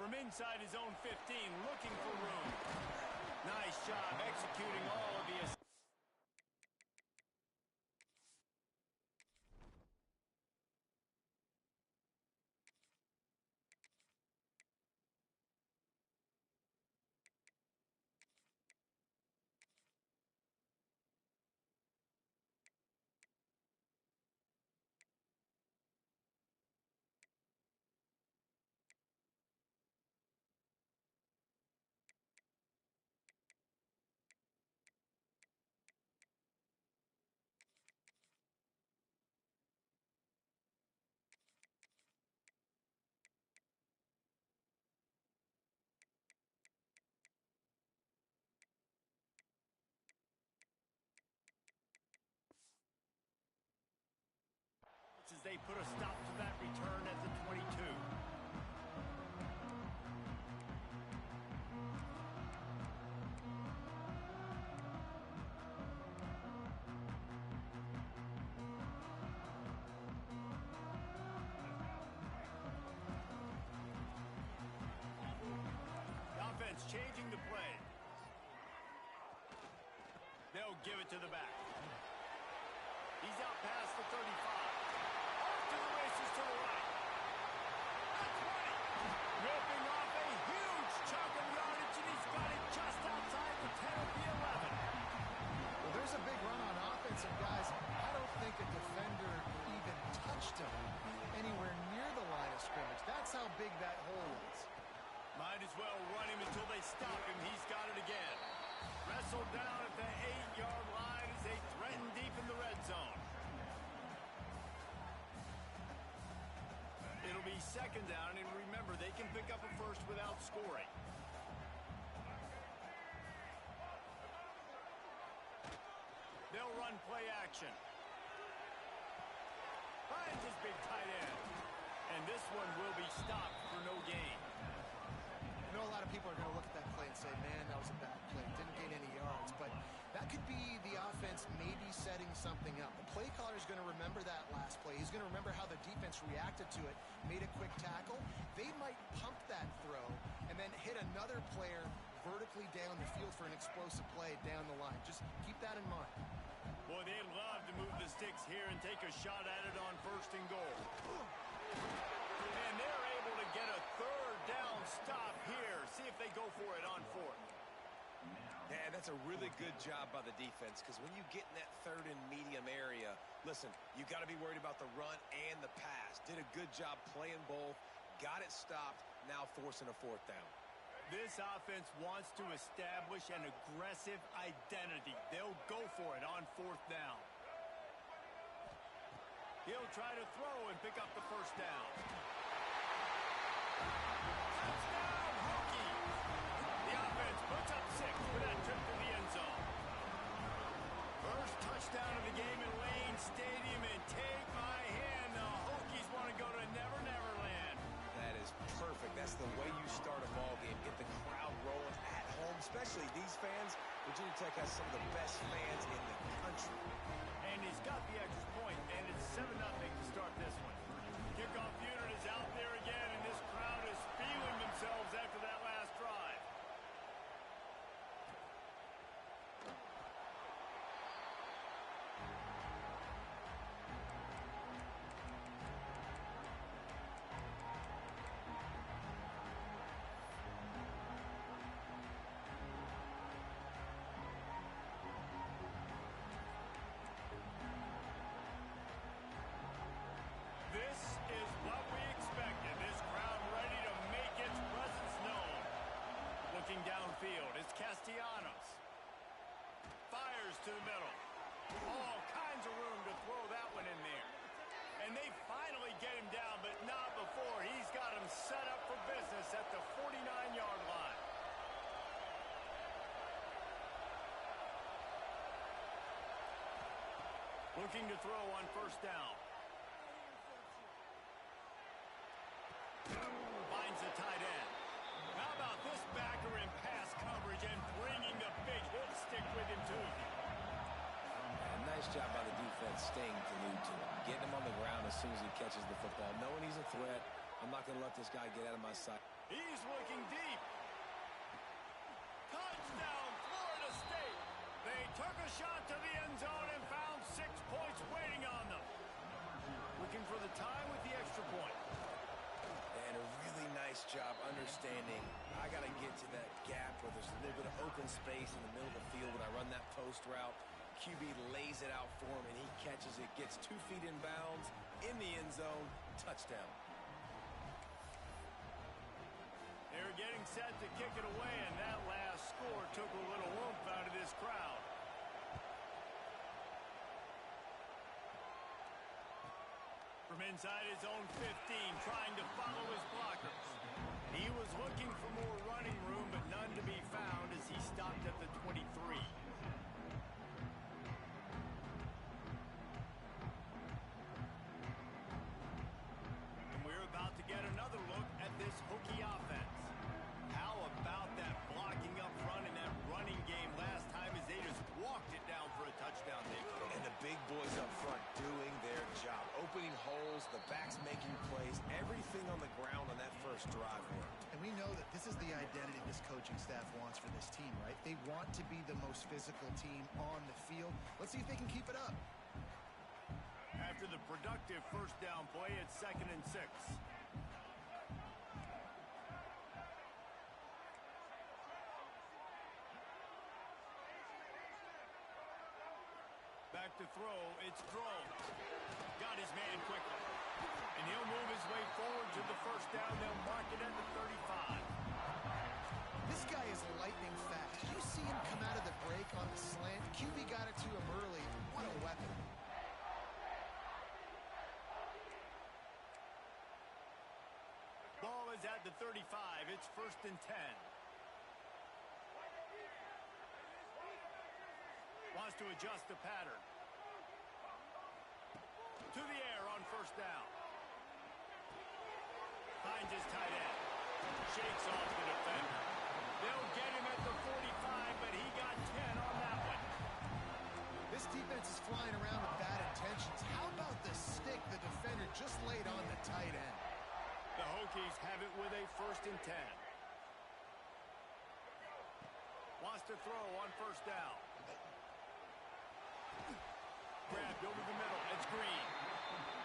from inside his own 15, looking for room. Nice job executing all of the assignments. As they put a stop to that return at the 22. The offense changing the play. They'll give it to the back. He's out past the 35. To the races to the right. That's 20. Ripping off a huge chunk of yardage, and he's got it just outside the 10 of the 11. Well, there's a big run on offense, and guys, I don't think a defender even touched him anywhere near the line of scrimmage. That's how big that hole is. Might as well run him until they stop him. He's got it again. Wrestled down at the 8-yard line as they threaten deep in the red zone. It'll be second down, and remember, they can pick up a first without scoring. They'll run play action. Finds his big tight end. And this one will be stopped for no gain. I know a lot of people are going to look at that play and say, man, that was a bad play. Didn't gain any yards. But that could be the offense maybe setting something up. The play caller is going to remember that last play. He's going to remember how the defense reacted to it, made a quick tackle. They might pump that throw and then hit another player vertically down the field for an explosive play down the line. Just keep that in mind. Boy, they love to move the sticks here and take a shot at it on 1st and goal. And they're able to get a third down stop here. See if they go for it on 4th. Yeah, that's a really good job by the defense, because when you get in that 3rd and medium area, listen, you got to be worried about the run and the pass. Did a good job playing both, got it stopped, now forcing a 4th down. This offense wants to establish an aggressive identity. They'll go for it on 4th down. He'll try to throw and pick up the 1st down. Touchdown, Hokies! The offense puts up 6 for that trip to the end zone. First touchdown of the game in Lane Stadium, and take my hand, the Hokies want to go to Never Never Land. That is perfect. That's the way you start a ball game. Get the crowd rolling at home, especially these fans. Virginia Tech has some of the best fans in the country. And he's got the extra point, and it's 7-0 to start this one. Kickoff unit is out there again, and this crowd is feeling themselves after that last drive. This is what we expected. This crowd ready to make its presence known. Looking downfield, it's Castellanos. Fires to the middle. All kinds of room to throw that one in there. And they finally get him down, but not before. He's got him set up for business at the 49-yard line. Looking to throw on 1st down. Finds the tight end. How about this backer in pass coverage and bringing the big hit stick with him, too? Nice job by the defense staying glued to him. Getting him on the ground as soon as he catches the football. Knowing he's a threat, I'm not going to let this guy get out of my sight. He's looking deep. Touchdown, Florida State. They took a shot to the end zone and found 6 points waiting on them. Looking for the tie with the extra point. And a really nice job understanding I got to get to that gap where there's a little bit of open space in the middle of the field when I run that post route. QB lays it out for him, and he catches it, gets 2 feet in bounds, in the end zone, touchdown. They were getting set to kick it away, and that last score took a little oomph out of this crowd. From inside his own 15, trying to follow his blockers. He was looking for more running room, but none to be found as he stopped at the 23. And we're about to get another look at this Hokie offense. How about that blocking up front in that running game last time as they just walked it down for a touchdown, Dave? And the big boys up front doing their job. Opening holes, the backs making plays, everything on the ground on that first drive worked. And we know that this is the identity this coaching staff wants for this team, right? They want to be the most physical team on the field. Let's see if they can keep it up. After the productive first down play, it's 2nd and 6. Back to throw, it's Derv. Got his man quickly. And he'll move his way forward to the first down. They'll mark it at the 35. This guy is lightning fast. Did you see him come out of the break on the slant? QB got it to him early. What a weapon. Ball is at the 35. It's 1st and 10. Wants to adjust the pattern. To the air on first down. Finds his tight end. Shakes off the defender. They'll get him at the 45, but he got 10 on that one. This defense is flying around with bad intentions. How about the stick the defender just laid on the tight end? The Hokies have it with a 1st and 10. Wants to throw on first down. Grabbed over the middle. It's Green.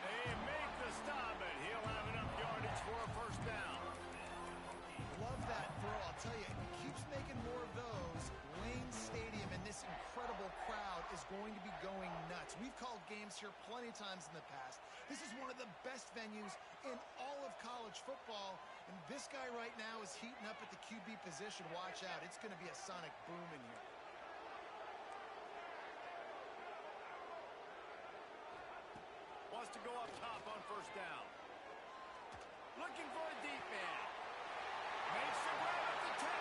They make the stop, but he'll have enough yardage for a first down. Love that throw. I'll tell you, if he keeps making more of those, Wayne Stadium and this incredible crowd is going to be going nuts. We've called games here plenty of times in the past. This is one of the best venues in all of college football, and this guy right now is heating up at the QB position. Watch out. It's going to be a sonic boom in here. Wants to go up top on first down. Looking for a deep man. Makes the grab at the 10.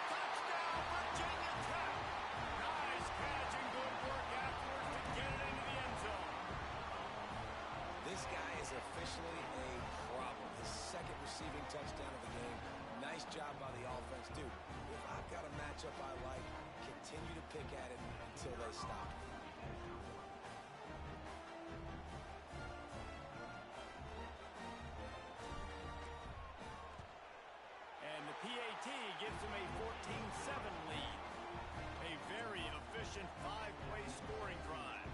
Touchdown, Virginia Tech. Nice catch and good work afterwards to get it into the end zone. This guy is officially a problem. His 2nd receiving touchdown of the game. Nice job by the offense. Dude, if I've got a matchup I like, continue to pick at it until they stop. PAT gives him a 14-7 lead. A very efficient 5-play scoring drive.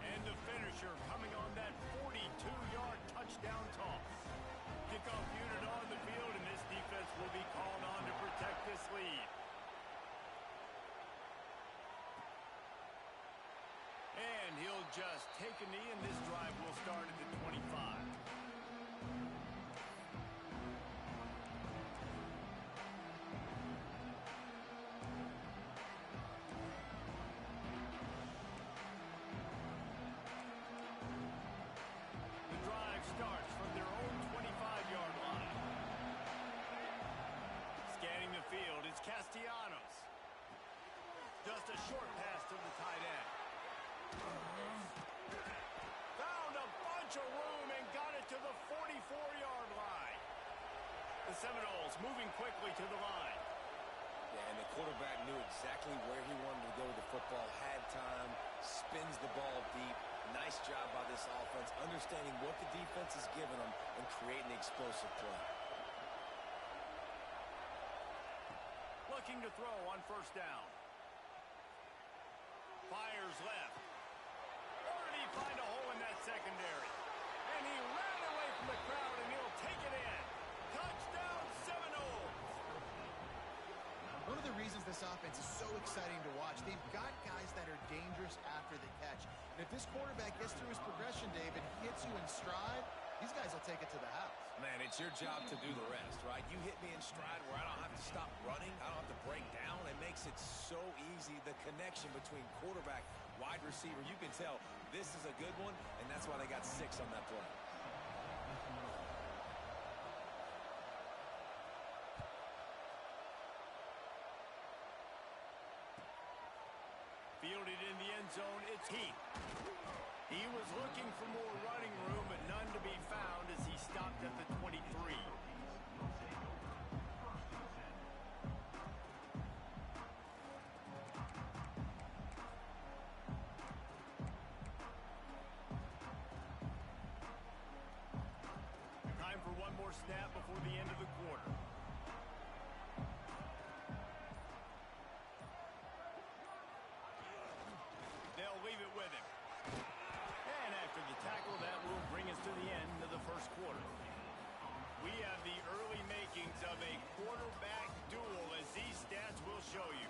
And the finisher coming on that 42-yard touchdown toss. Kickoff unit on the field, and this defense will be called on to protect this lead. And he'll just take a knee, and this drive will start at the 25. Starts from their own 25-yard line. Scanning the field, it's Castellanos. Just a short pass to the tight end. Found a bunch of room and got it to the 44-yard line. The Seminoles moving quickly to the line. Yeah, and the quarterback knew exactly where he wanted to go with the football, had time, spins the ball deep. Nice job by this offense, understanding what the defense is giving them and creating the explosive play. to throw on first down. Fires left. Or did he find a hole in that secondary? And he ran away from the crowd, and he'll take it in. Touchdown, Seminoles. One of the reasons this offense is so exciting to watch, they've got guys that are dangerous after the catch. And if this quarterback gets through his progression, David, hits you in stride, these guys will take it to the house. Man, it's your job to do the rest, right? You hit me in stride where I don't have to stop running. I don't have to break down. It makes it so easy, the connection between quarterback, wide receiver. You can tell this is a good one, and that's why they got 6 on that play. Fielded in the end zone, it's Heath. He was looking for more running room, but none to be found as he stopped at the 23. Time for one more snap before the end of the quarter. They'll leave it with him. And after the tackle, that will bring us to the end of the first quarter. We have the early makings of a quarterback duel, as these stats will show you.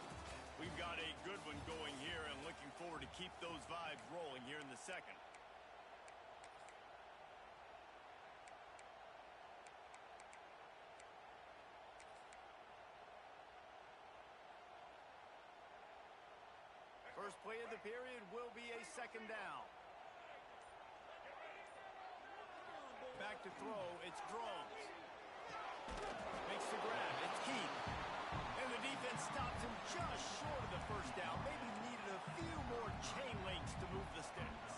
We've got a good one going here, and looking forward to keep those vibes rolling here in the second. First play of the period will be a second down. Back to throw, it's Drones. Makes the grab, it's Heath. And the defense stops him just short of the first down. Maybe needed a few more chain links to move the sticks.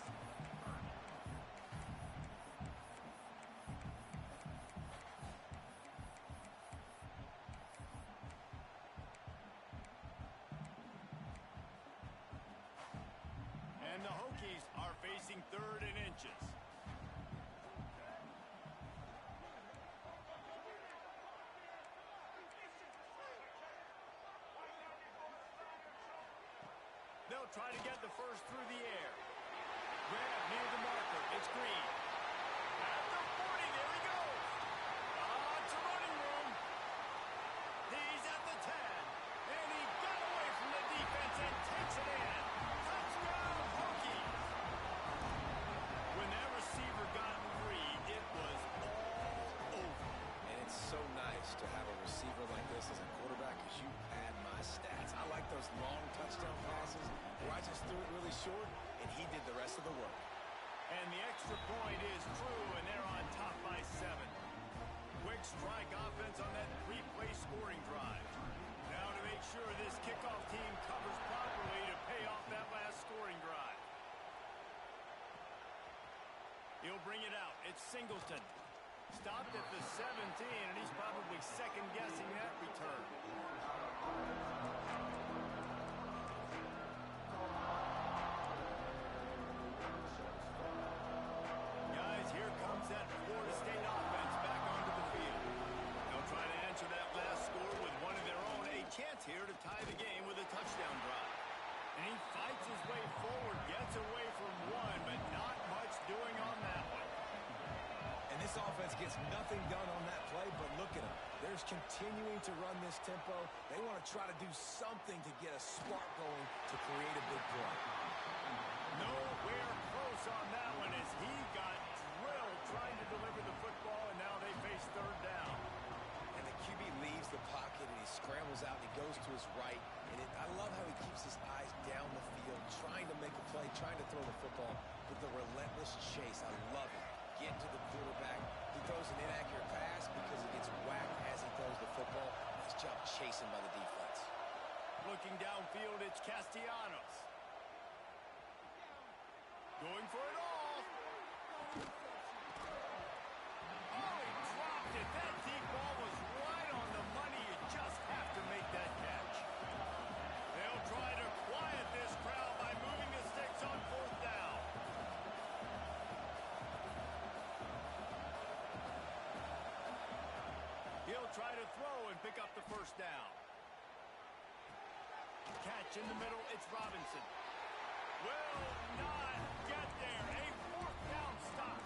And the Hokies are facing 3rd and inches. They'll try to get the first through the air. Grab near the marker. It's Green. At the 40, there he goes. Lots of running room. He's at the 10. And he got away from the defense and takes it in. Touchdown, Hokies. When that receiver got free, it was all over. And it's so nice to have a receiver like this as a quarterback because you pad my stats. I like those long touchdown passes where I just threw it really short and he did the rest of the work. And the extra point is true, and they're on top by 7. Quick strike offense on that 3-play scoring drive. Now to make sure this kickoff team covers properly to pay off that last scoring drive. He'll bring it out. It's Singleton. Stopped at the 17, and he's probably second-guessing that return. Guys, here comes that Florida State offense back onto the field. They'll try to answer that last score with one of their own. A chance here to tie the game with a touchdown drive. And he fights his way forward, gets away from one, but not much doing on that one. And this offense gets nothing done on that play, but look at them. They're continuing to run this tempo. They want to try to do something to get a spark going to create a big play. Nowhere close on that one as he got drilled trying to deliver the football, and now they face 3rd down. And the QB leaves the pocket, and he scrambles out, and he goes to his right. And I love how he keeps his eyes down the field, trying to make a play, trying to throw the football with the relentless chase. I love it. Get to the quarterback. He throws an inaccurate pass because he gets whacked as he throws the football. Nice job chasing by the defense. Looking downfield, it's Castellanos. Going for it all. Oh, he dropped it. That deep ball was right on the money. You just have to make that catch. They'll try to quiet this crowd by moving the sticks on 4th down. He'll try to throw and pick up the first down. catch in the middle. It's Robinson. Will not get there. A fourth down stop.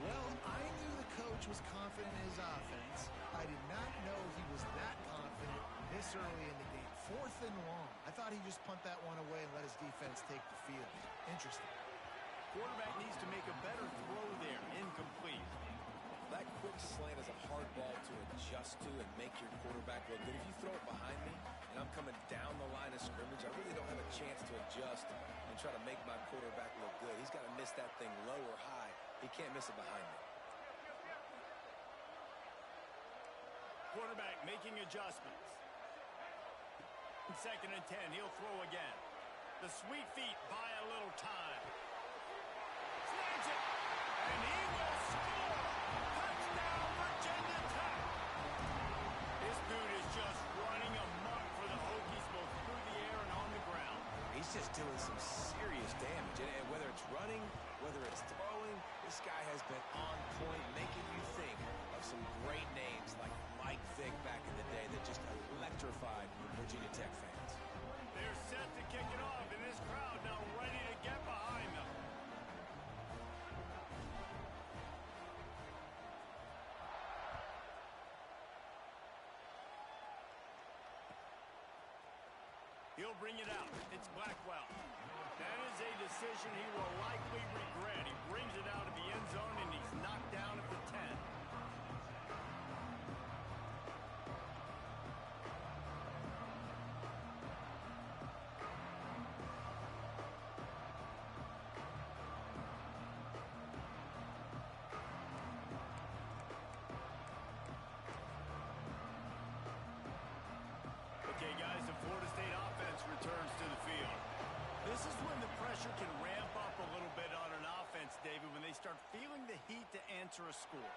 Well, I knew the coach was confident in his offense. I did not know he was that confident this early in the game. 4th and long. I thought he'd just punt that one away and let his defense take the field. Interesting. Quarterback needs to make a better throw there. Incomplete. That quick slant is a hard ball to adjust to and make your quarterback look good. If you throw it behind me and I'm coming down the line of scrimmage, I really don't have a chance to adjust and try to make my quarterback look good. He's got to miss that thing low or high. He can't miss it behind me. Quarterback making adjustments. 2nd and 10. He'll throw again. The sweet feet buy a little time. Slams it. And he will score. Touchdown, Virginia Tech. This dude is just running amok for the Hokies, both through the air and on the ground. He's just doing some serious damage. And whether it's running, whether it's throwing, this guy has been on point, making you think of some great names like Mike Vick back in the day that just electrified Virginia Tech fans. They're set to kick it off, and this crowd now ready to get behind them. He'll bring it out. It's Blackwell. That is a decision he will likely regret. He brings it out of the end zone, and he's knocked down at the 10. Okay, guys, the Florida State offense returns to the field. This is when the pressure can ramp up a little bit on an offense, David, when they start feeling the heat to answer a score.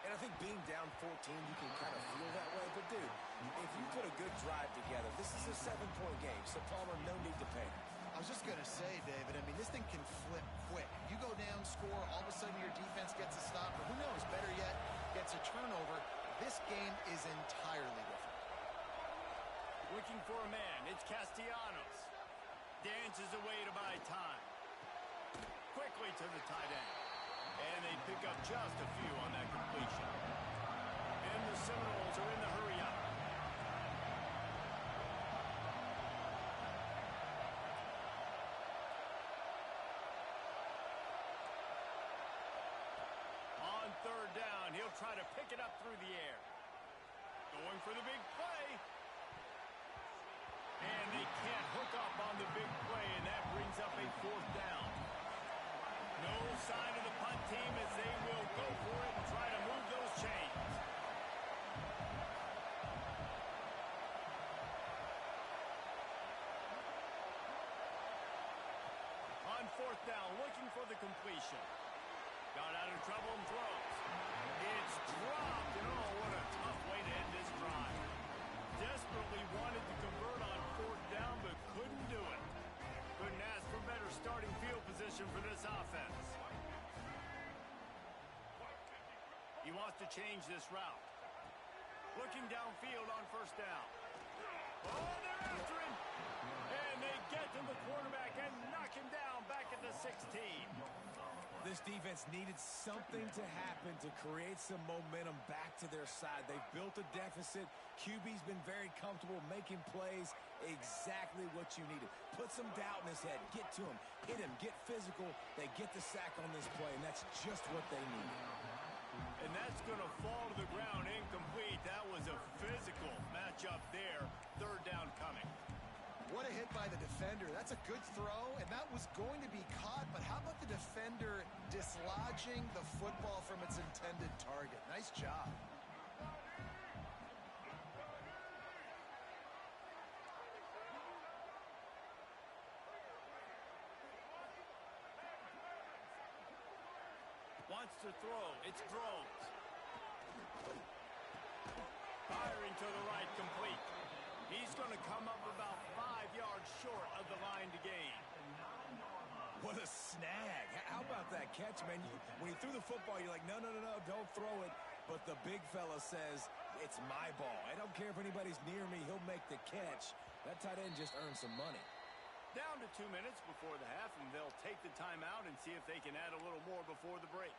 And I think being down 14, you can kind of feel that way. But, dude, if you put a good drive together, this is a 7-point game, so Palmer, no need to panic. I was just going to say, David, I mean, this thing can flip quick. You go down, score, all of a sudden your defense gets a stop, or who knows, better yet, gets a turnover. This game is entirely different. Looking for a man. It's Castellanos. Dances away to buy time. Quickly to the tight end. And they pick up just a few on that completion. And the Seminoles are in the hurry up. On 3rd down, he'll try to pick it up through the air. Going for the big play. And they can't hook up on the big play, and that brings up a 4th down. No sign of the punt team as they will go for it and try to move those chains. On 4th down, looking for the completion. Got out of trouble and throws. It's dropped, and oh, what a tough way to end this drive. Desperately wanted to convert on 4th down, but couldn't do it. Couldn't ask for better starting field position for this offense. He wants to change this route. Looking downfield on 1st down. Oh, they're after him. And they get to the quarterback and knock him down back at the 16. This defense needed something to happen to create some momentum back to their side. They've built a deficit. QB's been very comfortable making plays. Exactly what you needed. Put some doubt in his head. Get to him. Hit him. Get physical. They get the sack on this play, and that's just what they need. And that's going to fall to the ground incomplete. That was a physical matchup there. 3rd down coming. What a hit by the defender. That's a good throw, and that was going to be caught, but how about the defender dislodging the football from its intended target? Nice job. Wants to throw. It's Groves. Firing to the right, complete. He's going to come up about 5 yards short of the line to gain. What a snag. How about that catch, man? When he threw the football, you're like, no, don't throw it. But the big fella says, it's my ball. I don't care if anybody's near me. He'll make the catch. That tight end just earned some money. Down to 2 minutes before the half, and they'll take the timeout and see if they can add a little more before the break.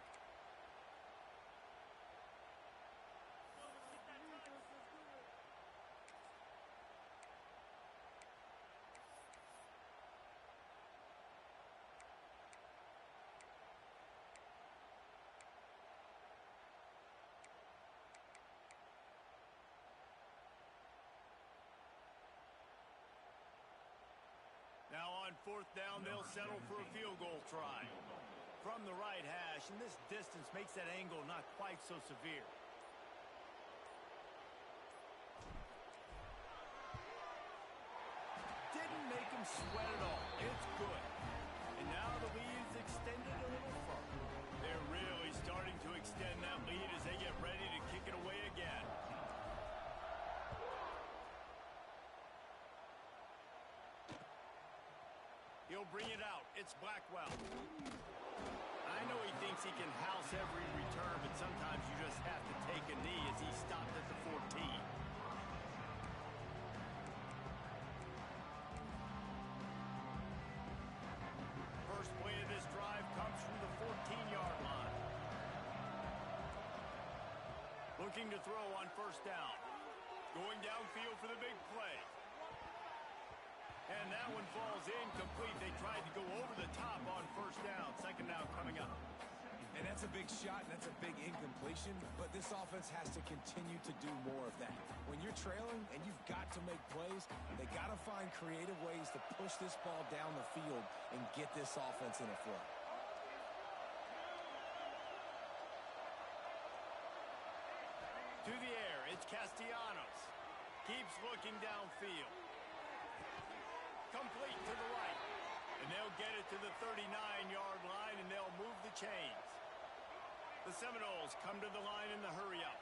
Now on 4th down, they'll settle for a field goal try. From the right hash, and this distance makes that angle not quite so severe. Didn't make him sweat at all. It's good. And now the lead is extended a little further. They're really starting to extend that lead as they get ready to kick it away again. He'll bring it out. It's Blackwell. I know he thinks he can house every return, but sometimes you just have to take a knee as he stopped at the 14. First play of this drive comes from the 14-yard line. Looking to throw on 1st down. Going downfield for the big play. And that one falls incomplete. They tried to go over the top on 1st down. 2nd down coming up. And that's a big shot, and that's a big incompletion, but this offense has to continue to do more of that. When you're trailing and you've got to make plays, they got to find creative ways to push this ball down the field and get this offense in a flow. To the air, it's Castellanos. Keeps looking downfield. Complete to the right. And they'll get it to the 39-yard line, and they'll move the chains. The Seminoles come to the line in the hurry-up.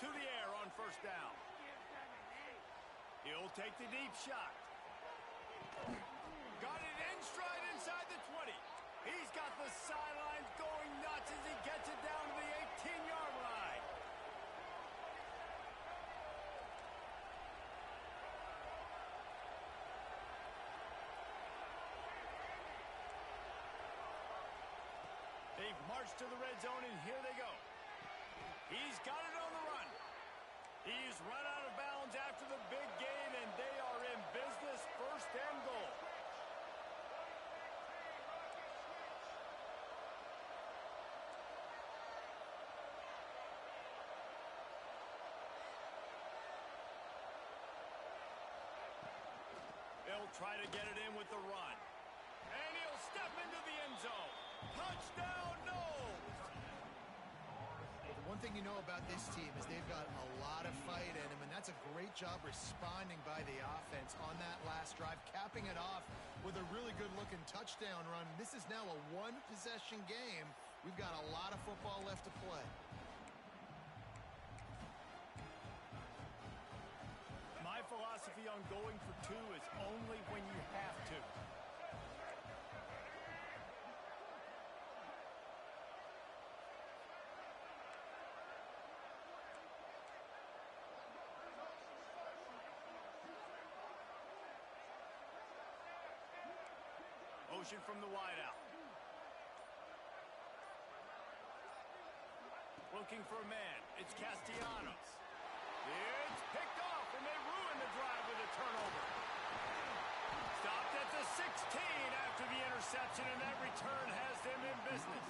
To the air on 1st down. He'll take the deep shot. Got it in stride inside the 20. He's got the sidelines going nuts as he gets it down to the 18-yard line. They've marched to the red zone, and here they go. He's got it on the run. He's run out of bounds after the big gain, and they are in business. 1st and goal. They'll try to get it in with the run. And he'll step into the end zone. Touchdown, Noles! The one thing you know about this team is they've got a lot of fight in them, and that's a great job responding by the offense on that last drive, capping it off with a really good-looking touchdown run. This is now a one-possession game. We've got a lot of football left to play. My philosophy on going for 2 is only when you have to. Motion from the wideout. Looking for a man. It's Castellanos. It's picked off, and they ruin the drive with a turnover. Stopped at the 16 after the interception, and that return has them in business.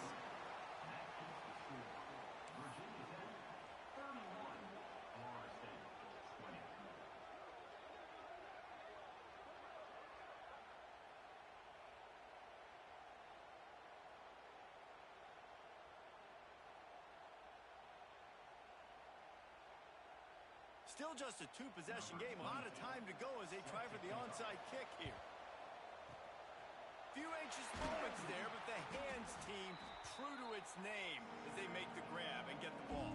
Still just a 2-possession game. A lot of time to go as they try for the onside kick here. Few anxious moments there, but the hands team true to its name as they make the grab and get the ball.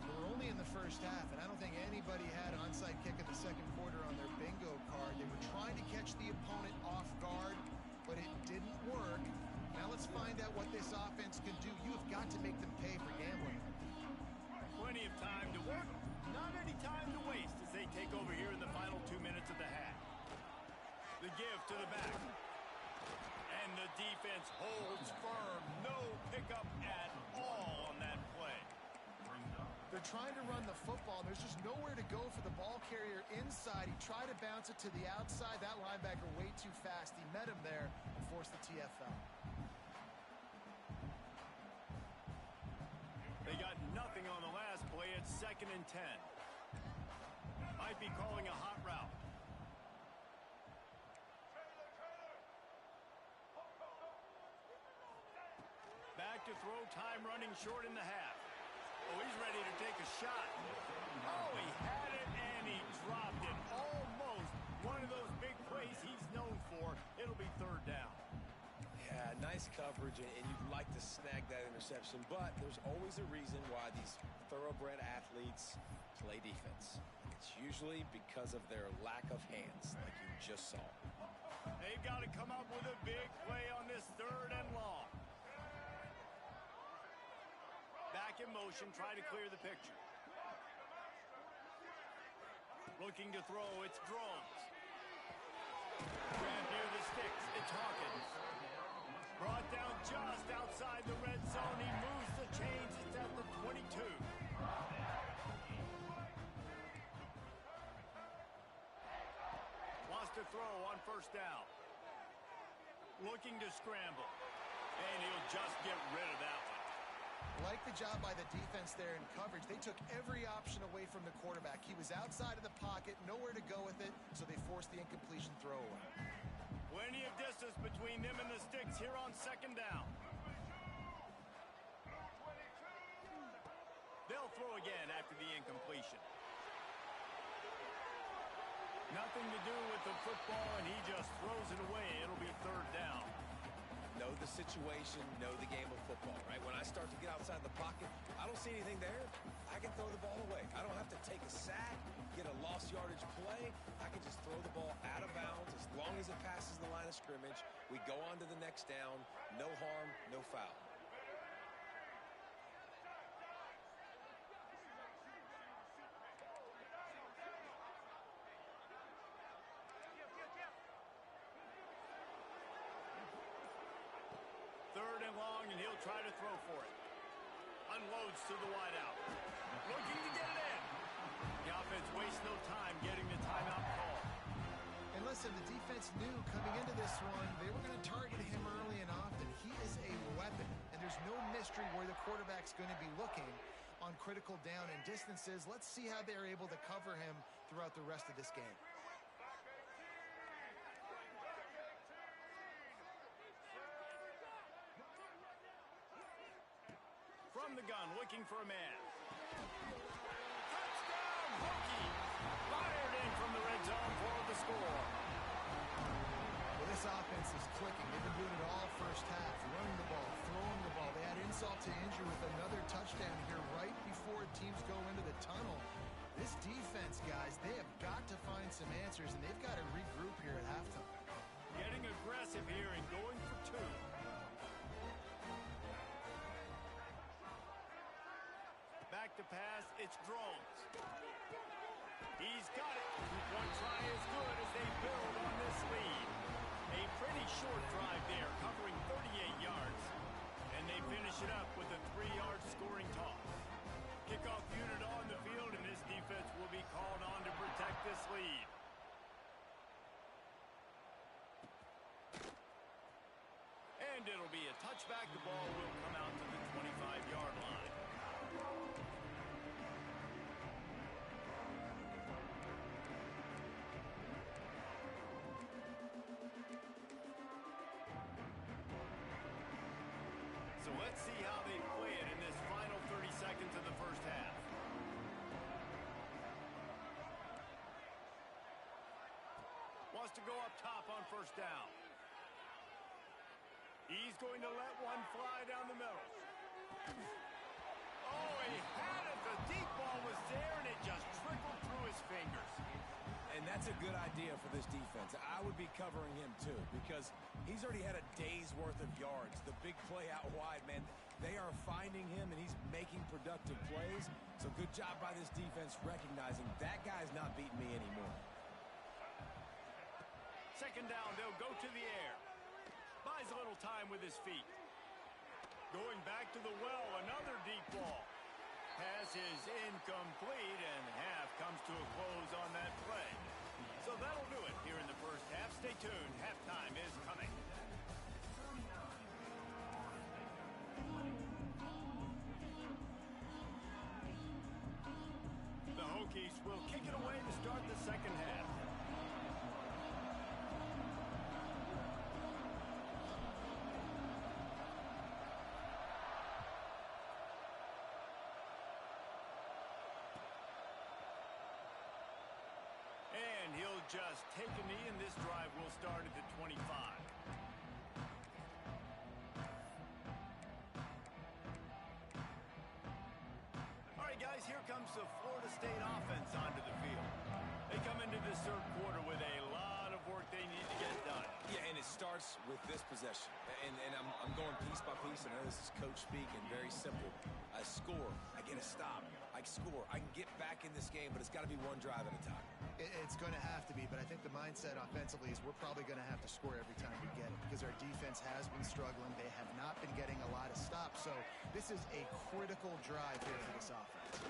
We're only in the 1st half, and I don't think anybody had onside kick in the 2nd quarter on their bingo card. They were trying to catch the opponent off guard, but it didn't work. Now let's find out what this offense can do. You have got to make them pay for gambling. Plenty of time to work. Not any time to waste as they take over here in the final 2 minutes of the half. The give to the back. And the defense holds firm. No pickup at all on that play. They're trying to run the football. There's just nowhere to go for the ball carrier inside. He tried to bounce it to the outside. That linebacker way too fast. He met him there and forced the TFL. They got nothing on the last play. It's 2nd and 10. Might be calling a hot route. Back to throw, time running short in the half. Oh, he's ready to take a shot. Oh, he had it and he dropped it. Almost one of those big plays he's known for. It'll be 3rd down. Yeah, nice coverage, and you'd like to snag that interception, but there's always a reason why these thoroughbred athletes play defense. It's usually because of their lack of hands, like you just saw. They've got to come up with a big play on this 3rd and long. Back in motion, try to clear the picture. Looking to throw, it's Drones. Grab near the sticks, it's Hawkins. Brought down just outside the red zone. He moves the chains. It's at the 22. Wants to throw on 1st down. Looking to scramble. And he'll just get rid of that one. Like the job by the defense there in coverage. They took every option away from the quarterback. He was outside of the pocket, nowhere to go with it, so they forced the incompletion throw away. Plenty of distance between them and the sticks here on 2nd down. They'll throw again after the incompletion. Nothing to do with the football, and he just throws it away. It'll be 3rd down. Know the situation, know the game of football, right? When I start to get outside the pocket, I don't see anything there. I can throw the ball away. I don't have to take a sack, get a lost yardage play. I can just throw the ball out of bounds as long as it passes the line of scrimmage. We go on to the next down. No harm, no foul. And he'll try to throw for it. Unloads to the wideout. Looking to get it in. The offense wastes no time getting the timeout call. And listen, the defense knew coming into this one, they were going to target him early and often. He is a weapon, and there's no mystery where the quarterback's going to be looking on critical down and distances. Let's see how they're able to cover him throughout the rest of this game. From the gun, looking for a man. Touchdown, rookie! Fired in from the red zone for the score. Well, this offense is clicking. They've been doing it all first half, running the ball, throwing the ball. They had insult to injury with another touchdown here right before teams go into the tunnel. This defense, guys, they have got to find some answers, and they've got to regroup here at halftime. Getting aggressive here and going for 2. Back to pass, it's Drones. He's got it. One try is good as they build on this lead. A pretty short drive there, covering 38 yards. And they finish it up with a 3-yard scoring toss. Kickoff unit on the field, and this defense will be called on to protect this lead. And it'll be a touchback. The ball will come out to the 25-yard line. So let's see how they play it in this final 30 seconds of the first half. Wants to go up top on 1st down. He's going to let one fly down the middle. Oh, he had it. The deep ball was there, and it just trickled through his fingers. And that's a good idea for this defense. I would be covering him, too, because he's already had a day's worth of yards. The big play out wide, man, They are finding him, and he's making productive plays. So good job by this defense recognizing that guy's not beating me anymore. Second down, they'll go to the air. Buys a little time with his feet. Going back to the well, another deep ball. Pass is incomplete, and half comes to a close on that play. So that'll do it here in the first half. Stay tuned. Halftime is coming. The Hokies will kick it away to start the second half. And he'll just take a knee, and this drive will start at the 25. All right, guys, here comes the Florida State offense onto the field. They come into this third quarter with a lot of work they need to get done. Yeah, and it starts with this possession. And I'm going piece by piece. I know this is coach speak and very simple. I score. I get a stop. I score. I can get back in this game, but it's got to be one drive at a time. It's going to have to be, but I think the mindset offensively is we're probably going to have to score every time we get it because our defense has been struggling. They have not been getting a lot of stops, so this is a critical drive here for this offense.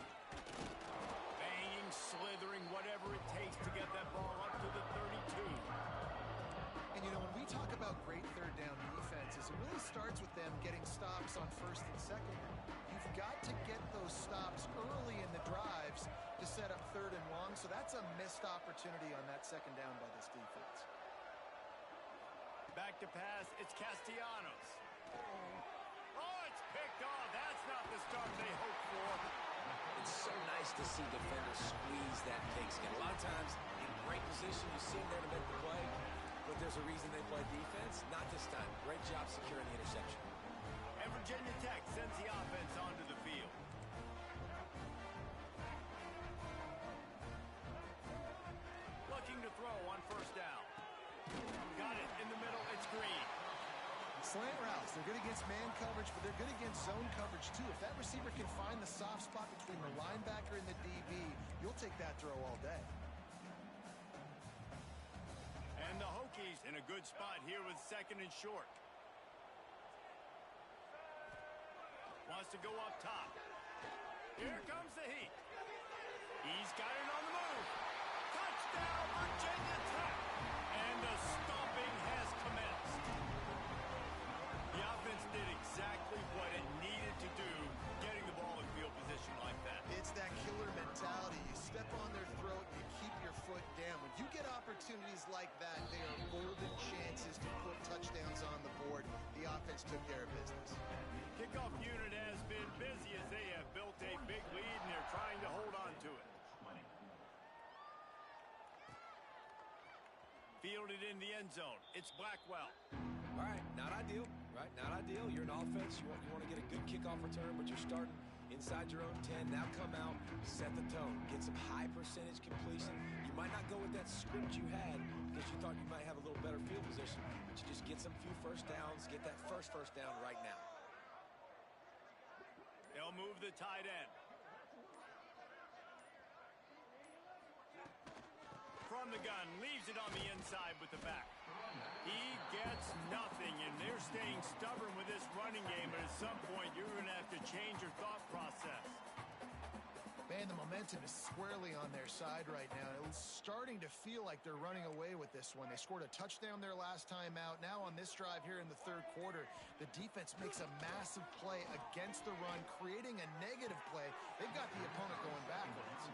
Banging, slithering, whatever it takes to get that ball up to the 32. And, you know, when we talk about great third down defenses, it really starts with them getting stops on first and second. You've got to get those stops early in the drives to set up third and long, so that's a missed opportunity on that second down by this defense. Back to pass, it's Castellanos. Oh, it's picked off. That's not the start they hoped for. It's so nice to see defenders squeeze that pigskin. A lot of times, in great position, you see them there to make the play, but there's a reason they play defense. Not this time. Great job securing the interception. And Virginia Tech sends the offense onto the field. Looking to throw on first down. Got it in the middle. It's Green. Slant routes, they're good against man coverage, but they're good against zone coverage too. If that receiver can find the soft spot between the linebacker and the DB, you'll take that throw all day. And the Hokies in a good spot here with second and short. Wants to go up top. Here comes the heat. He's got it on the move. Touchdown, Virginia Tech. And the stomping has commenced. The offense did exactly what it needed to do, getting the ball in field position like that. It's that killer mentality. You step on their throat, you keep your foot down. When you get opportunities like that, they are golden chances to put touchdowns on the board. The offense took care of business. Kickoff unit has been busy as they have built a big lead, and they're trying to hold on to it. Fielded in the end zone. It's Blackwell. All right, not ideal, right? Not ideal. You're an offense. You want to get a good kickoff return, but you're starting inside your own 10. Now come out, set the tone, get some high percentage completion. You might not go with that script you had because you thought you might have a little better field position, but you just get some few first downs, get that first down right now. They'll move the tight end. From the gun, leaves it on the inside with the back. He gets nothing, and they're staying stubborn with this running game, but at some point you're going to have to change your thought process. Man, the momentum is squarely on their side right now. It was starting to feel like they're running away with this one. They scored a touchdown their last time out. Now on this drive here in the third quarter, the defense makes a massive play against the run, creating a negative play. They've got the opponent going backwards.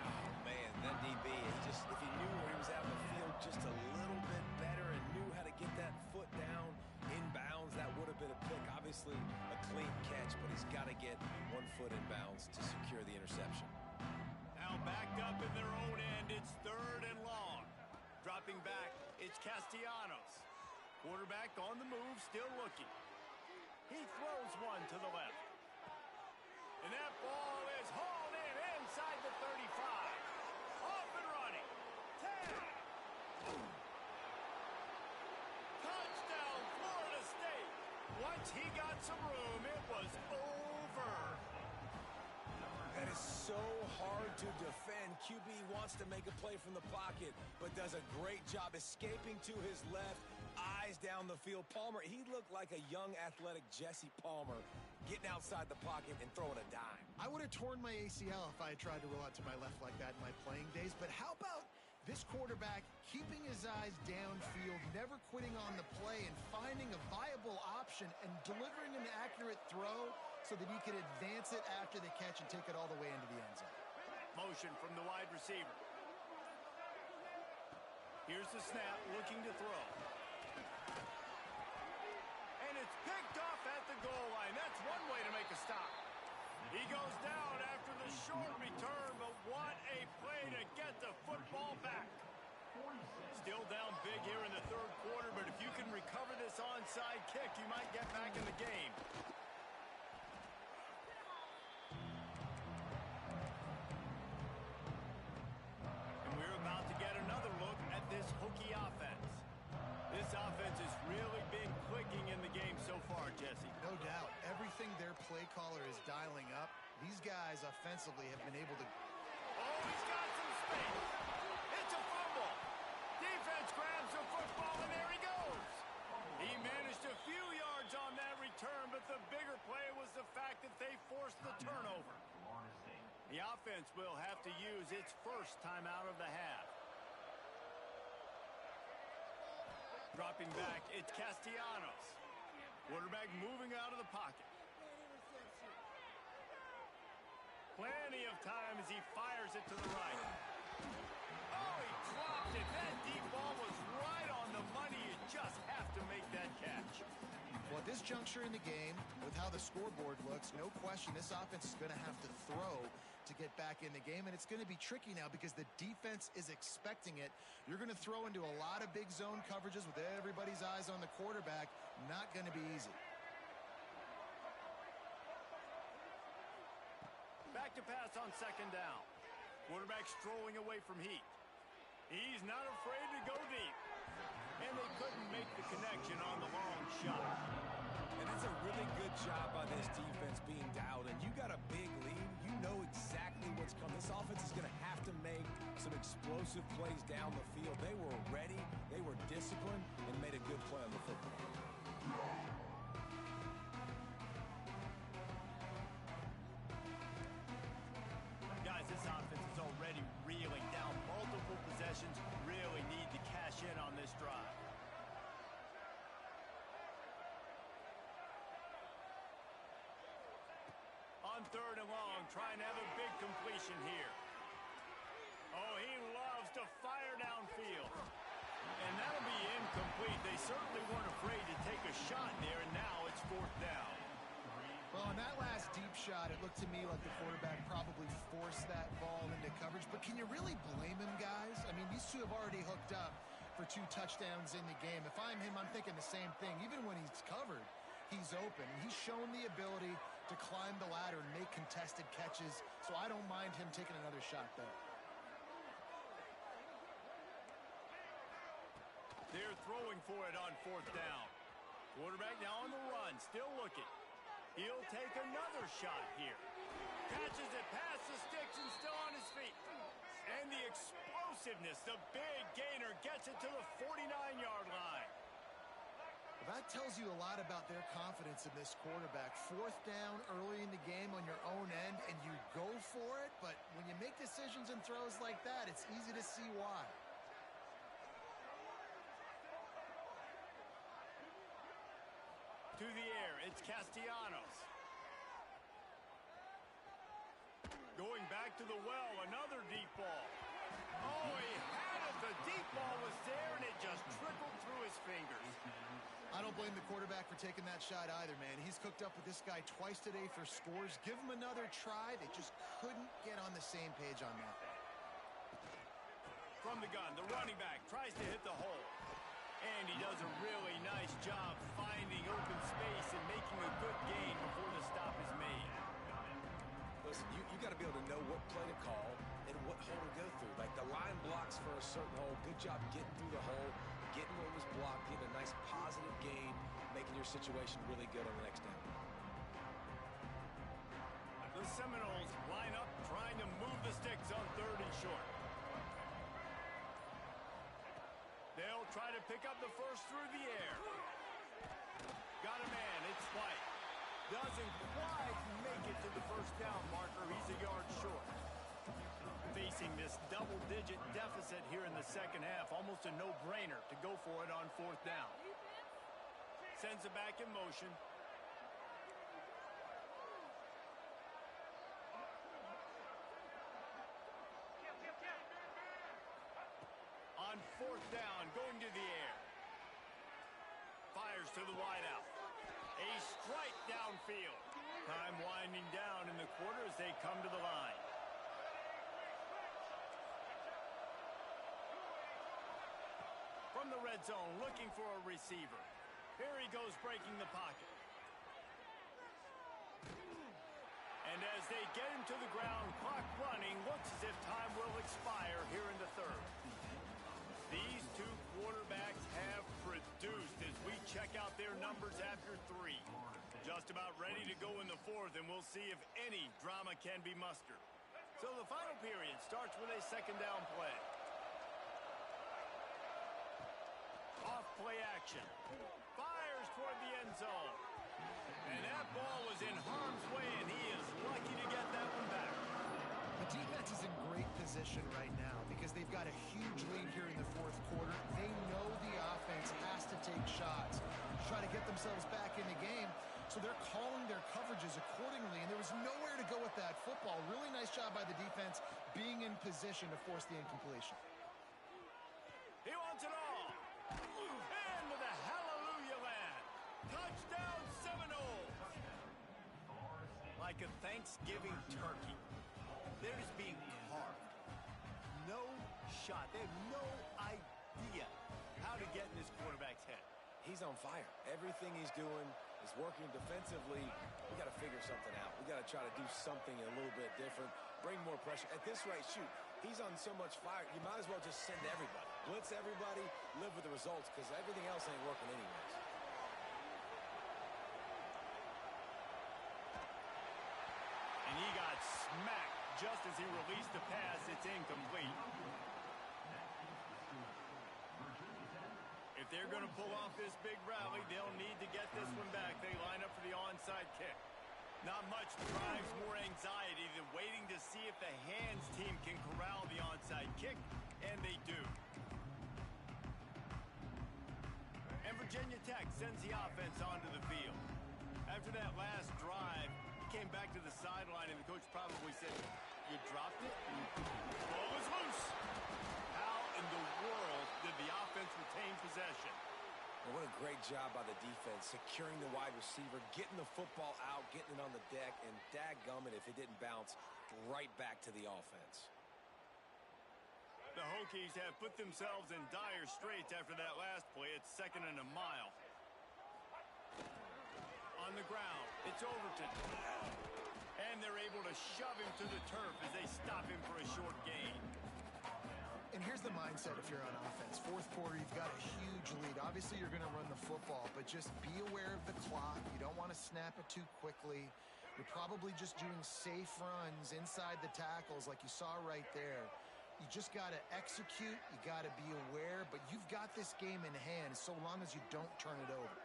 Oh, man, that DB, if he knew where he was out in the field just a little bit better and knew how to get that foot down in bounds, that would have been a pick. Obviously, a clean catch, but he's got to get 1 foot in bounds to secure the interception. Now backed up in their own end, it's third and long. Dropping back, it's Castellanos. Quarterback on the move, still looking. He throws one to the left. And that ball is hauled in inside the 35. Off and running. 10. Touchdown, Florida State. What Once he got some room, it was over. That is so hard to defend. QB wants to make a play from the pocket, but does a great job escaping to his left, eyes down the field. Palmer, he looked like a young athletic Jesse Palmer getting outside the pocket and throwing a dime. I would have torn my ACL if I had tried to roll out to my left like that in my playing days, but how about this quarterback keeping his eyes downfield, never quitting on the play, and finding a viable option and delivering an accurate throw so that he could advance it after the catch and take it all the way into the end zone. Motion from the wide receiver. Here's the snap, looking to throw. And it's picked off at the goal line. That's one way to make a stop. He goes down after the short return, but what a play to get the football back. Still down big here in the third quarter, but if you can recover this onside kick, you might get back in the game. And we're about to get another look at this Hokie offense. This offense has really been clicking in the game so far, Jesse. No doubt. Everything their play caller is dialing up, these guys offensively have been able to... Oh, he's got some space. It's a fumble. Defense grabs the football, and there he goes. He managed a few yards on that return, but the bigger play was the fact that they forced the turnover. The offense will have to use its first timeout of the half. Dropping back, it's Castellanos. Quarterback moving out of the pocket. Plenty of time as he fires it to the right. Oh, he dropped it. That deep ball was right on the money. You just have to make that catch. Well, at this juncture in the game, with how the scoreboard looks, no question this offense is going to have to throw to get back in the game, and it's going to be tricky now because the defense is expecting it. You're going to throw into a lot of big zone coverages with everybody's eyes on the quarterback. Not going to be easy. Back to pass on second down. Quarterback strolling away from heat. He's not afraid to go deep. And they couldn't make the connection on the long shot. And it's a really good job by this defense being dialed in. You got a big lead. You know exactly what's coming. This offense is going to have to make some explosive plays down the field. They were ready. They were disciplined and made a good play on the football. Guys, this offense is already reeling down multiple possessions. Really need to cash in on this drive. On third and long, trying to have a big completion here. Oh, he loves to fire downfield. And that'll be incomplete. They certainly weren't afraid to take a shot there, and now it's fourth down. Well, on that last deep shot, it looked to me like the quarterback probably forced that ball into coverage. But can you really blame him, guys? I mean, these two have already hooked up for 2 touchdowns in the game. If I'm him, I'm thinking the same thing. Even when he's covered, he's open. He's shown the ability to climb the ladder and make contested catches, so I don't mind him taking another shot there. They're throwing for it on fourth down. Quarterback now on the run, still looking. He'll take another shot here. Catches it past the sticks and still on his feet. And the explosiveness, the big gainer, gets it to the 49-yard line. Well, that tells you a lot about their confidence in this quarterback. Fourth down early in the game on your own end, and you go for it. But when you make decisions and throws like that, it's easy to see why. To the air, it's Castellanos. Going back to the well, another deep ball. Oh, he had it. The deep ball was there, and it just trickled through his fingers. I don't blame the quarterback for taking that shot either, man. He's cooked up with this guy twice today for scores. Give him another try. They just couldn't get on the same page on that. From the gun, the running back tries to hit the hole. And he does a really nice job finding open space and making a good gain before the stop is made. Listen, you got to be able to know what play to call and what hole to go through. Like the line blocks for a certain hole. Good job getting through the hole, getting what was blocked, getting a nice positive gain, making your situation really good on the next down. The Seminoles line up, trying to move the sticks on 3rd and short. They'll try to pick up the first through the air. Got a man, it's White. Doesn't quite make it to the first down marker. He's a yard short. Facing this double-digit deficit here in the second half, almost a no-brainer to go for it on 4th down. Sends it back in motion. On 4th down, going to the air. Fires to the wideout. A strike downfield. Time winding down in the quarter as they come to the line. From the red zone, looking for a receiver. Here he goes, breaking the pocket. And as they get him to the ground, clock running, looks as if time will expire here in the 3rd. These two quarterbacks have produced as we check out their numbers after 3. Just about ready to go in the 4th, and we'll see if any drama can be mustered. So the final period starts with a 2nd down play. Off play action. Fires toward the end zone. And that ball was in harm's way, and he is lucky to get that one back. The defense is in great position right now because they've got a huge lead here in the 4th quarter. They know the offense has to take shots to try to get themselves back in the game. So they're calling their coverages accordingly, and there was nowhere to go with that football. Really nice job by the defense being in position to force the incompletion. He wants it all. Into the hallelujah land. Touchdown Seminoles. Like a Thanksgiving turkey. They're just being carved. No shot. They have no idea how to get in this quarterback's head. He's on fire. Everything he's doing is working defensively. We got to figure something out. We got to try to do something a little bit different. Bring more pressure. At this rate, shoot, he's on so much fire, you might as well just send everybody. Blitz everybody, live with the results, because everything else ain't working anyways. And he got smacked just as he released the pass. It's incomplete. If they're going to pull off this big rally, they'll need to get this one back. They line up for the onside kick. Not much drives more anxiety than waiting to see if the hands team can corral the onside kick, and they do. And Virginia Tech sends the offense onto the field. After that last drive, he came back to the sideline, and the coach probably said, "You dropped it? Ball was loose." How in the world did the offense retain possession? Well, what a great job by the defense, securing the wide receiver, getting the football out, getting it on the deck, and dadgummit if it didn't bounce right back to the offense. The Hokies have put themselves in dire straits after that last play. It's 2nd and a mile. On the ground, it's Overton. And they're able to shove him to the turf as they stop him for a short gain. And here's the mindset if you're on offense. 4th quarter, you've got a huge lead. Obviously, you're going to run the football, but just be aware of the clock. You don't want to snap it too quickly. You're probably just doing safe runs inside the tackles like you saw right there. You just got to execute. You got to be aware, but you've got this game in hand so long as you don't turn it over.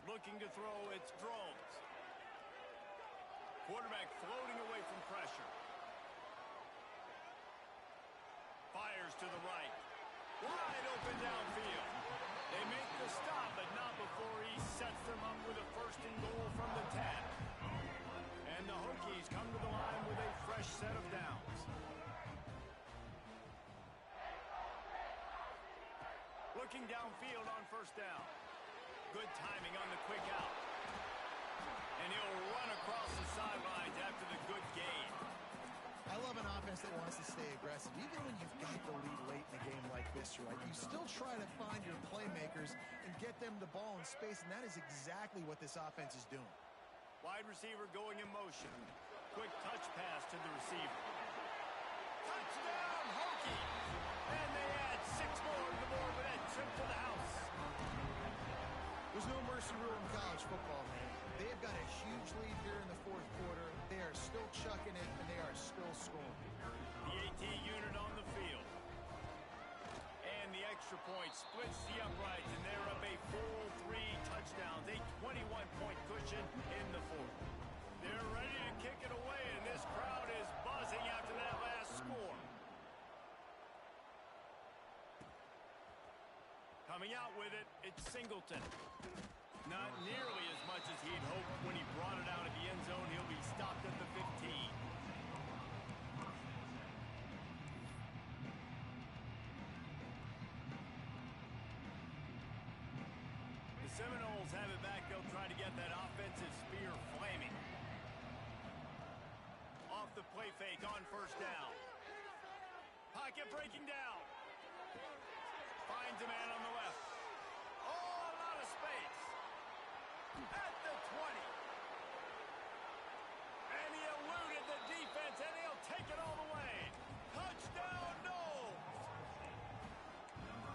Looking to throw, it's Drones. Quarterback floating away from pressure. Fires to the right. Wide open downfield. They make the stop, but not before he sets them up with a 1st and goal from the 10. And the Hokies come to the line with a fresh set of downs. Looking downfield on 1st down. Good timing on the quick out. And he'll run across the sidelines after the good gain. I love an offense that wants to stay aggressive. Even when you've got the lead late in a game like this, right? You still try to find your playmakers and get them the ball in space, and that is exactly what this offense is doing. Wide receiver going in motion. Quick touch pass to the receiver. Touchdown, Hokies! And they add 6 more to the board with that trip to the house. There's no mercy rule in college football, man. They have got a huge lead here in the fourth quarter. They are still chucking it, and they are still scoring. The AT unit on the field. And the extra point splits the uprights, and they're up a full 3 touchdowns, a 21-point cushion in the fourth. They're ready to kick it away, and this crowd is buzzing after that last score. Coming out with it, it's Singleton. Not nearly as much as he'd hoped when he brought it out of the end zone. He'll be stopped at the 15. The Seminoles have it back. They'll try to get that offensive spear flaming. Off the play fake on first down. Pocket breaking down. Finds a man on the left. Oh, a lot of space. At the 20. And he eluded the defense, and he'll take it all the way. Touchdown, Noles.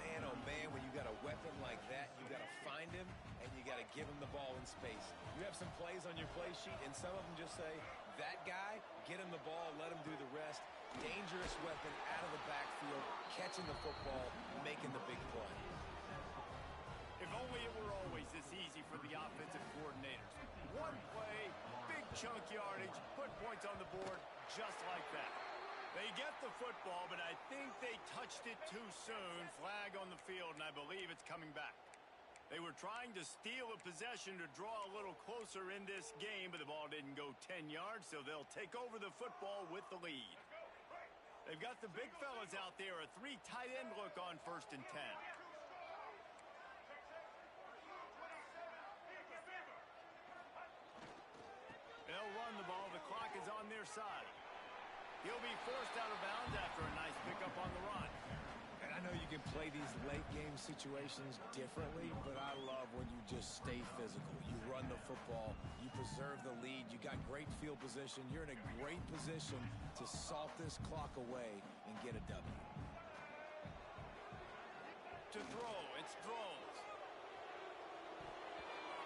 Man, oh man, when you got a weapon like that, you got to find him, and you got to give him the ball in space. You have some plays on your play sheet, and some of them just say, that guy, get him the ball, let him do the rest. Dangerous weapon out of the backfield, catching the football, making the big play. If only it were always this easy for the offensive coordinators. One play, big chunk yardage, put points on the board just like that. They get the football, but I think they touched it too soon. Flag on the field, and I believe it's coming back. They were trying to steal a possession to draw a little closer in this game, but the ball didn't go 10 yards, so they'll take over the football with the lead. They've got the big fellas out there, a 3 tight end look on 1st and 10. They'll run the ball. The clock is on their side. He'll be forced out of bounds after a nice pickup on the run. And I know you can play these late-game situations differently, but I love when you just stay physical. You run the football. You preserve the lead. You got great field position. You're in a great position to salt this clock away and get a W. To throw, it's Throws.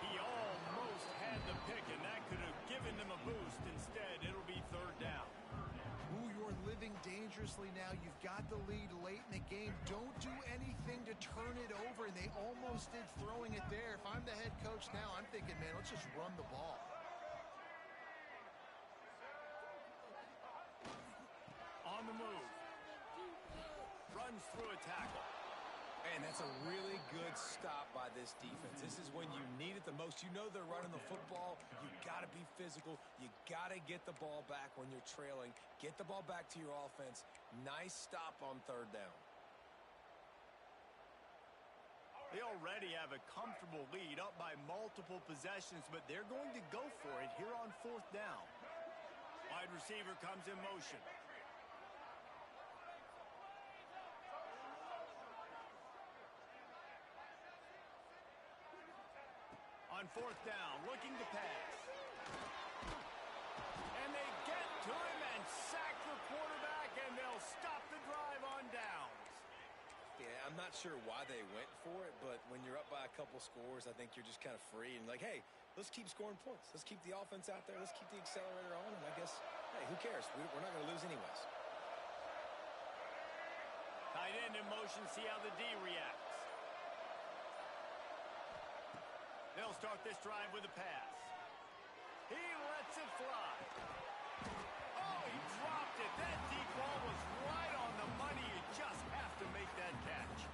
He almost had the pick, and that could have given them a boost. Instead, it'll be 3rd down. Ooh, you're living dangerously now. You've got the lead late in the game. Don't do anything to turn it over, and they almost did throwing it there. If I'm the head coach now, I'm thinking, man, let's just run the ball. On the move. Runs through a tackle. And that's a really good stop by this defense. This is when you need it the most. You know they're running the football. You got to be physical. You got to get the ball back when you're trailing. Get the ball back to your offense. Nice stop on 3rd down. They already have a comfortable lead up by multiple possessions, but they're going to go for it here on 4th down. Wide receiver comes in motion. On 4th down, looking to pass. And they get to him and sack the quarterback, and they'll stop the drive on downs. Yeah, I'm not sure why they went for it, but when you're up by a couple scores, I think you're just kind of free and like, hey, let's keep scoring points. Let's keep the offense out there. Let's keep the accelerator on, and I guess, hey, who cares? We're not going to lose anyways. Tight end in motion, see how the D reacts. They'll start this drive with a pass. He lets it fly. Oh, he dropped it. That deep ball was right on the money. You just have to make that catch.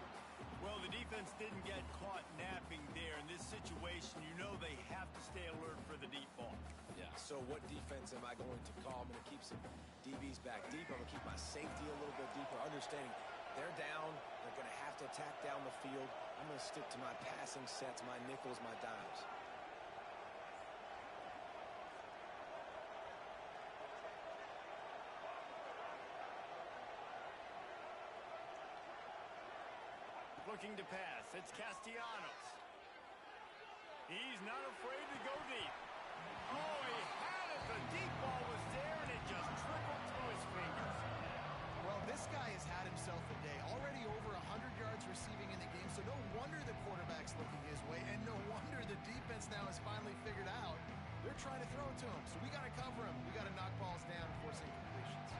Well, the defense didn't get caught napping there. In this situation, you know they have to stay alert for the deep ball. Yeah, so what defense am I going to call? I'm going to keep some DBs back deep. I'm going to keep my safety a little bit deeper, understanding they're down. They're going to have to attack down the field. I'm going to stick to my passing sets, my nickels, my dimes. Looking to pass. It's Castellanos. He's not afraid to go deep. Oh, he had it. The deep ball was there, and it just trickled through his fingers. Well, This guy has had himself a day. Already over 100 yards receiving in the game, so no wonder the quarterback's looking his way, and no wonder the defense now has finally figured out they're trying to throw it to him. So we got to cover him. We got to knock balls down and force incompletions.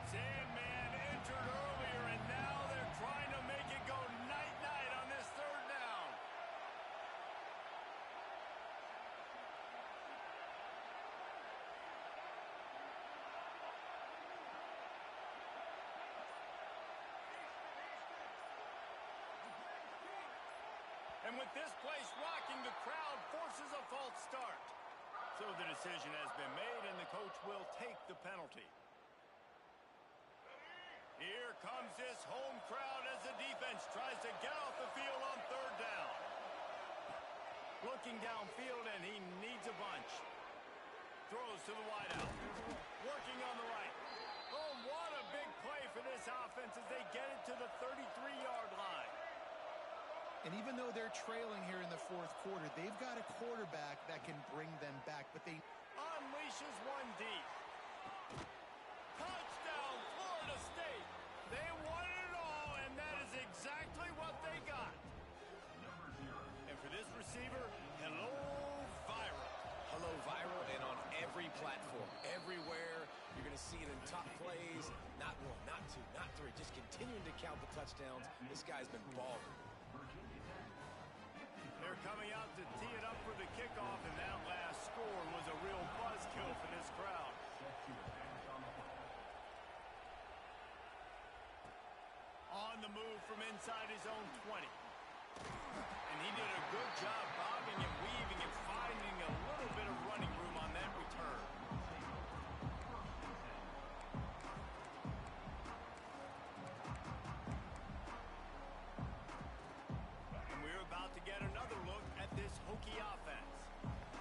Sandman entered earlier, and now they're trying to make it go night-night on this third down. And with this place rocking, the crowd forces a false start. So the decision has been made, and the coach will take the penalty. Here comes this home crowd as the defense tries to get off the field on third down. Looking downfield, and he needs a bunch. Throws to the wideout. Working on the right. Oh, what a big play for this offense as they get it to the 33-yard line. And even though they're trailing here in the fourth quarter, they've got a quarterback that can bring them back, but they unleashes one deep. Touchdown, Florida State. They won it all, and that is exactly what they got. And for this receiver, hello, viral. Hello, viral, and on every platform, everywhere. You're going to see it in top plays. Not one, not two, not three. Just continuing to count the touchdowns. This guy's been balling. They're coming out to tee it up for the kickoff, and that last score was a real buzzkill for this crowd. On the move from inside his own 20. And he did a good job bobbing and weaving and finding a little bit of running room on that return. And we're about to get another look at this Hokie offense.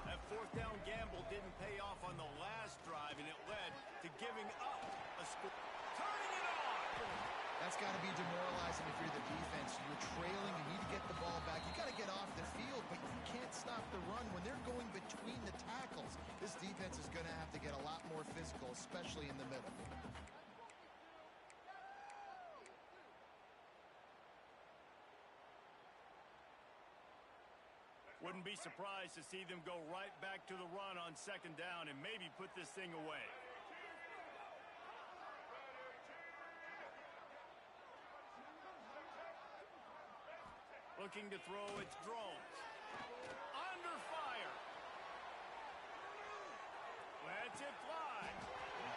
That fourth down gamble didn't pay off on the last drive, and it led to giving up a score. Turning it on! That's got to be demoralizing if you're the defense. You're trailing, you need to get the ball back. You got to get off the field, but you can't stop the run when they're going between the tackles. This defense is going to have to get a lot more physical, especially in the middle. Wouldn't be surprised to see them go right back to the run on second down and maybe put this thing away. Looking to throw, it's drones. Under fire. Lets it fly.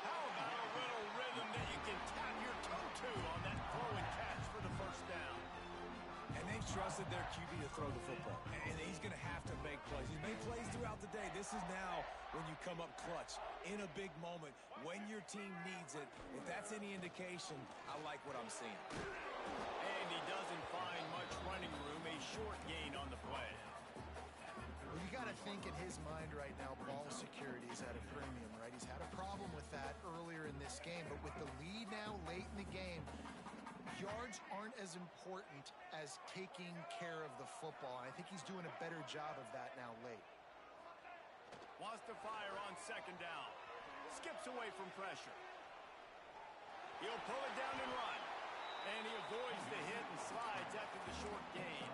How about a little rhythm that you can tap your toe to on that throw and catch for the first down? And they've trusted their QB to throw the football. And he's going to have to make plays. He's made plays throughout the day. This is now when you come up clutch in a big moment when your team needs it. If that's any indication, I like what I'm seeing. And he doesn't find much running room, a short gain on the play. Well, you got to think in his mind right now, ball security is at a premium, right? He's had a problem with that earlier in this game, but with the lead now late in the game, yards aren't as important as taking care of the football. I think he's doing a better job of that now late. Wants to fire on second down. Skips away from pressure. He'll pull it down and run. And he avoids the hit and slides after the short gain.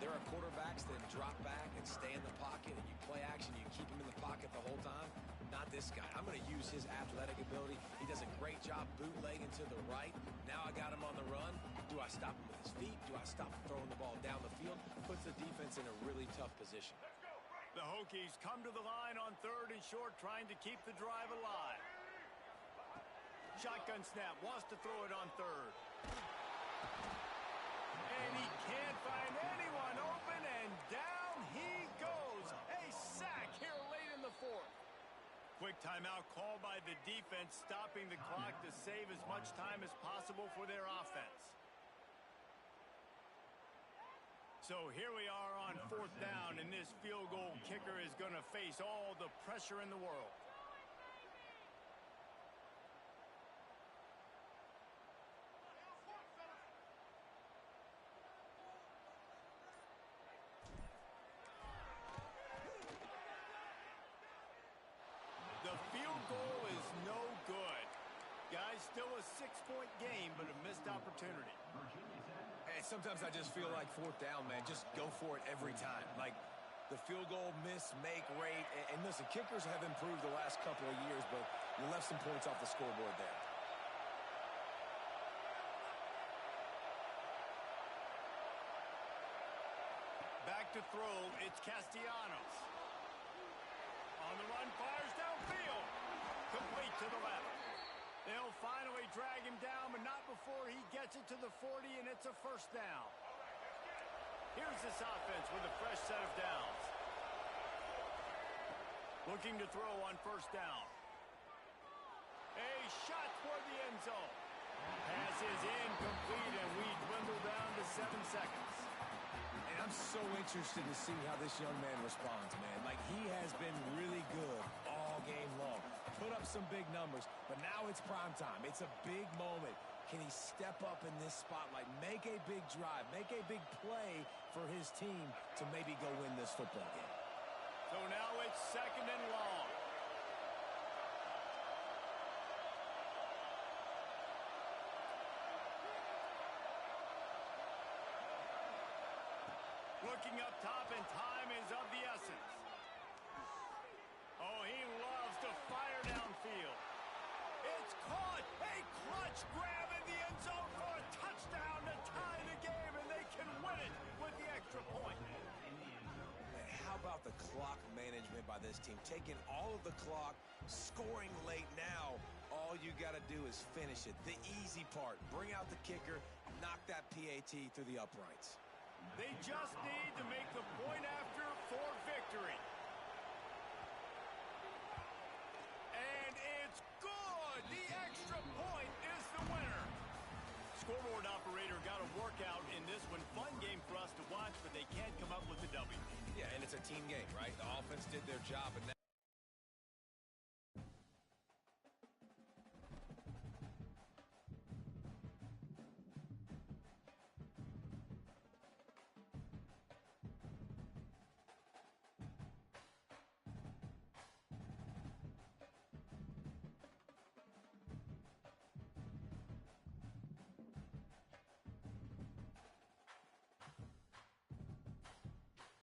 There are quarterbacks that drop back and stay in the pocket, and you play action, you keep him in the pocket the whole time. Not this guy. I'm going to use his athletic ability. He does a great job bootlegging to the right. Now I got him on the run. Do I stop him with his feet? Do I stop him throwing the ball down the field? Puts the defense in a really tough position. The Hokies come to the line on third and short, trying to keep the drive alive. Shotgun snap, wants to throw it on third. And he can't find anyone open, and down he goes. A sack here late in the fourth. Quick timeout call by the defense, stopping the clock to save as much time as possible for their offense. So here we are on fourth down, and this field goal kicker is going to face all the pressure in the world. The field goal is no good. Guys, still a 6-point game, but a missed opportunity. And sometimes I just feel like fourth down, man, just go for it every time. Like the field goal miss-make rate. And listen, kickers have improved the last couple of years, but you left some points off the scoreboard there. Back to throw, it's Castellanos. On the run, fires downfield. Complete to the left. They'll finally drag him down, but not before he gets it to the 40, and it's a first down. Here's this offense with a fresh set of downs. Looking to throw on first down. A shot toward the end zone. Pass is incomplete, and we dwindle down to 7 seconds. And I'm so interested to see how this young man responds, man. Like, he has been really good all game long. Put up some big numbers, but now it's prime time. It's a big moment. Can he step up in this spotlight, make a big drive, make a big play for his team to maybe go win this football game? So now it's 2nd and long. Looking up top, and time is of the essence. Oh, he loves to fire downfield. It's caught. A clutch grab in the end zone for a touchdown to tie the game, and they can win it with the extra point. And how about the clock management by this team? Taking all of the clock, scoring late now. All you got to do is finish it. The easy part. Bring out the kicker, knock that PAT through the uprights. They just need to make the point after for victory. And it's good. The extra point is the winner. Scoreboard operator got a workout in this one. Fun game for us to watch, but they can't come up with the W. Yeah, and it's a team game, right? The offense did their job, and